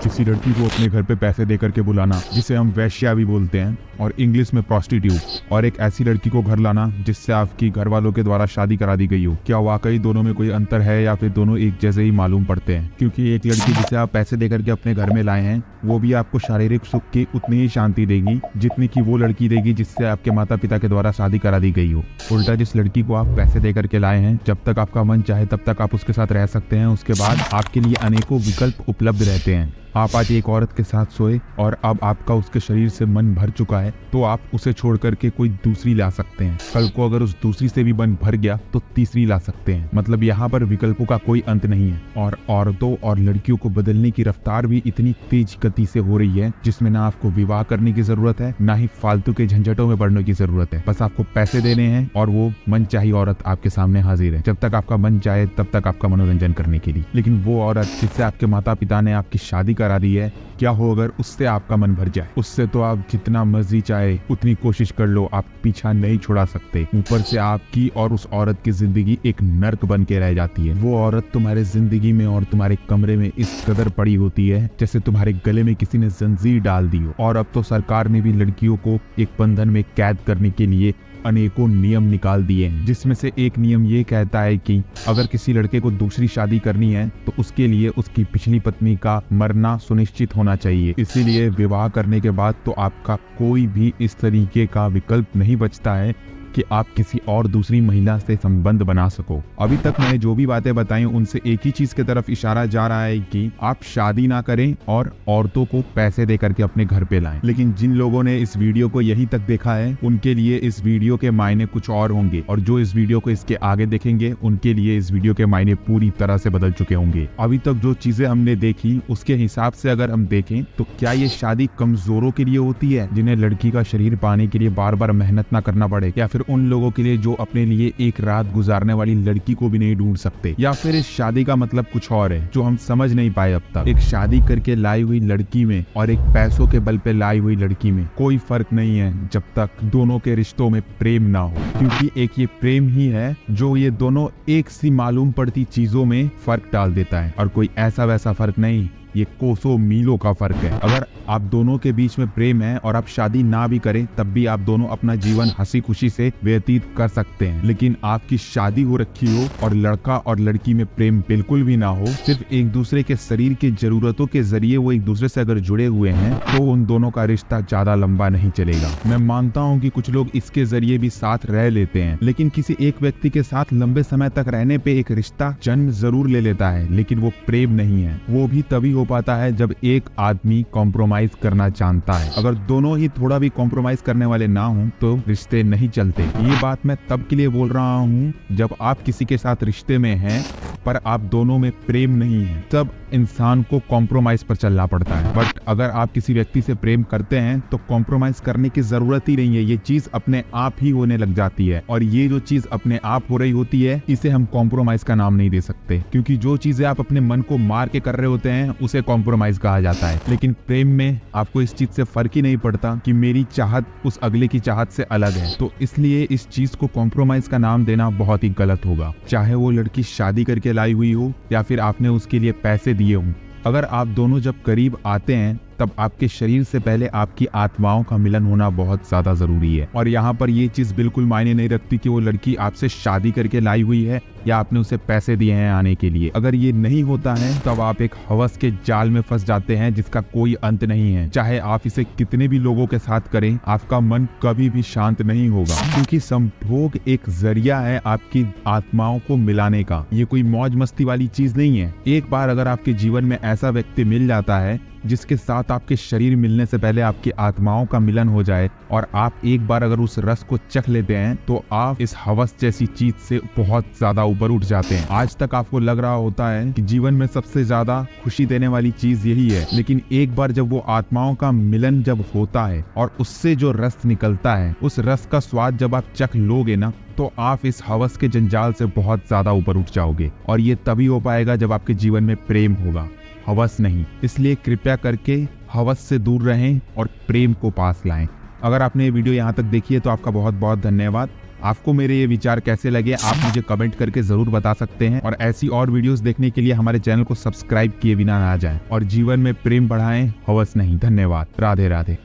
किसी लड़की को अपने घर पे पैसे दे करके बुलाना, जिसे हम वैश्या भी बोलते हैं और इंग्लिश में प्रोस्टिट्यूट, और एक ऐसी लड़की को घर लाना जिससे आपकी घर वालों के द्वारा शादी करा दी गई हो। क्या वाकई दोनों में कोई अंतर है या फिर दोनों एक जैसे ही मालूम पड़ते हैं? क्योंकि एक लड़की जिसे आप पैसे दे करके अपने घर में लाए हैं वो भी आपको शारीरिक सुख की उतनी ही शांति देगी जितनी की वो लड़की देगी जिससे आपके माता पिता के द्वारा शादी करा दी गई हो। उल्टा जिस लड़की को आप पैसे दे करके लाए हैं, जब तक आपका मन चाहे तब तक आप उसके साथ रह सकते हैं, उसके बाद आपके लिए अनेकों विकल्प उपलब्ध रहते हैं। आप आज एक औरत के साथ सोए और अब आपका उसके शरीर से मन भर चुका है तो आप उसे छोड़ करके कोई दूसरी ला सकते हैं। कल को अगर उस दूसरी से भी मन भर गया तो तीसरी ला सकते हैं। मतलब यहाँ पर विकल्पों का कोई अंत नहीं है। और औरतों और लड़कियों को बदलने की रफ्तार भी इतनी तेज गति से हो रही है जिसमें ना आपको विवाह करने की जरूरत है, ना ही फालतू के झंझटों में पड़ने की जरूरत है। बस आपको पैसे देने हैं और वो मनचाही औरत आपके सामने हाजिर है। जब तक आपका मन चाहे तब तक आपका मनोरंजन करने के लिए। लेकिन वो औरत जिससे आपके माता पिता ने आपकी शादी करा दी है, क्या हो अगर उससे आपका मन भर जाए? उससे तो आप जितना मर्जी चाहे उतनी कोशिश कर लो, आप पीछा नहीं छुड़ा सकते। ऊपर से आपकी और उस औरत की जिंदगी एक नर्क बन के रह जाती है। वो औरत तुम्हारे जिंदगी में और तुम्हारे कमरे में इस कदर पड़ी होती है जैसे तुम्हारे गले में किसी ने जंजीर डाल दी हो। और अब तो सरकार ने भी लड़कियों को एक बंधन में कैद करने के लिए अनेकों नियम निकाल दिए हैं, जिसमें से एक नियम ये कहता है कि अगर किसी लड़के को दूसरी शादी करनी है तो उसके लिए उसकी पिछली पत्नी का मरना सुनिश्चित होना चाहिए। इसीलिए विवाह करने के बाद तो आपका कोई भी इस तरीके का विकल्प नहीं बचता है कि आप किसी और दूसरी महिला से संबंध बना सको। अभी तक मैंने जो भी बातें बताई उनसे एक ही चीज की तरफ इशारा जा रहा है कि आप शादी ना करें और औरतों को पैसे दे करके अपने घर पे लाएं। लेकिन जिन लोगों ने इस वीडियो को यहीं तक देखा है उनके लिए इस वीडियो के मायने कुछ और होंगे, और जो इस वीडियो को इसके आगे देखेंगे उनके लिए इस वीडियो के मायने पूरी तरह से बदल चुके होंगे। अभी तक जो चीजें हमने देखी उसके हिसाब से अगर हम देखें तो क्या ये शादी कमजोरों के लिए होती है जिन्हें लड़की का शरीर पाने के लिए बार बार मेहनत ना करना पड़े, या फिर उन लोगों के लिए जो अपने लिए एक रात गुजारने वाली लड़की को भी नहीं ढूंढ सकते, या फिर इस शादी का मतलब कुछ और है जो हम समझ नहीं पाए अब तक? एक शादी करके लाई हुई लड़की में और एक पैसों के बल पे लाई हुई लड़की में कोई फर्क नहीं है जब तक दोनों के रिश्तों में प्रेम ना हो, क्योंकि एक ये प्रेम ही है जो ये दोनों एक सी मालूम पड़ती चीजों में फर्क डाल देता है। और कोई ऐसा वैसा फर्क नहीं, ये कोसों मीलों का फर्क है। अगर आप दोनों के बीच में प्रेम है और आप शादी ना भी करें तब भी आप दोनों अपना जीवन हंसी खुशी से व्यतीत कर सकते हैं। लेकिन आपकी शादी हो रखी हो और लड़का और लड़की में प्रेम बिल्कुल भी ना हो, सिर्फ एक दूसरे के शरीर की जरूरतों के जरिए वो एक दूसरे से अगर जुड़े हुए हैं तो उन दोनों का रिश्ता ज्यादा लंबा नहीं चलेगा। मैं मानता हूँ कि कुछ लोग इसके जरिए भी साथ रह लेते हैं, लेकिन किसी एक व्यक्ति के साथ लंबे समय तक रहने पे एक रिश्ता जन्म जरूर ले लेता है, लेकिन वो प्रेम नहीं है। वो भी तभी हो पाता है जब एक आदमी कॉम्प्रोमाइज करना जानता है। अगर दोनों ही थोड़ा भी कॉम्प्रोमाइज करने वाले ना हो तो रिश्ते नहीं चलते। ये बात मैं तब के लिए बोल रहा हूँ जब आप किसी के साथ रिश्ते में हैं पर आप दोनों में प्रेम नहीं है, तब इंसान को कॉम्प्रोमाइज पर चलना पड़ता है। बट अगर आप किसी व्यक्ति से प्रेम करते हैं तो कॉम्प्रोमाइज करने की जरूरत ही नहीं है, ये चीज अपने आप ही होने लग जाती है। और ये जो चीज अपने आप हो रही होती है इसे हम कॉम्प्रोमाइज का नाम नहीं दे सकते, क्योंकि जो चीजें आप अपने मन को मार के कर रहे होते हैं उसे कॉम्प्रोमाइज कहा जाता है। लेकिन प्रेम में आपको इस चीज से फर्क ही नहीं पड़ता कि मेरी चाहत उस अगले की चाहत से अलग है, तो इसलिए इस चीज को कॉम्प्रोमाइज का नाम देना बहुत ही गलत होगा। चाहे वो लड़की शादी करके लाई हुई हो या फिर आपने उसके लिए पैसे दिए हों, अगर आप दोनों जब करीब आते हैं तब आपके शरीर से पहले आपकी आत्माओं का मिलन होना बहुत ज्यादा जरूरी है। और यहाँ पर ये चीज बिल्कुल मायने नहीं रखती कि वो लड़की आपसे शादी करके लाई हुई है या आपने उसे पैसे दिए हैं आने के लिए। अगर ये नहीं होता है तब आप एक हवस के जाल में फंस जाते हैं जिसका कोई अंत नहीं है। चाहे आप इसे कितने भी लोगों के साथ करें, आपका मन कभी भी शांत नहीं होगा, क्योंकि संभोग एक जरिया है आपकी आत्माओं को मिलाने का। ये कोई मौज मस्ती वाली चीज नहीं है। एक बार अगर आपके जीवन में ऐसा व्यक्ति मिल जाता है जिसके साथ आपके शरीर मिलने से पहले आपकी आत्माओं का मिलन हो जाए और आप एक बार अगर उस रस को चख लेते हैं तो आप इस हवस जैसी चीज से बहुत ज्यादा ऊपर उठ जाते हैं। आज तक आपको लग रहा होता है कि जीवन में सबसे ज्यादा खुशी देने वाली चीज यही है, लेकिन एक बार जब वो आत्माओं का मिलन जब होता है और उससे जो रस निकलता है, उस रस का स्वाद जब आप चख लोगे ना तो आप इस हवस के जंजाल से बहुत ज्यादा ऊपर उठ जाओगे। और ये तभी हो पाएगा जब आपके जीवन में प्रेम होगा, हवस नहीं। इसलिए कृपया करके हवस से दूर रहें और प्रेम को पास लाएं। अगर आपने ये वीडियो यहाँ तक देखी है तो आपका बहुत बहुत धन्यवाद। आपको मेरे ये विचार कैसे लगे आप मुझे कमेंट करके जरूर बता सकते हैं, और ऐसी और वीडियोस देखने के लिए हमारे चैनल को सब्सक्राइब किए बिना ना जाएं और जीवन में प्रेम बढ़ाएं, हवस नहीं। धन्यवाद। राधे राधे।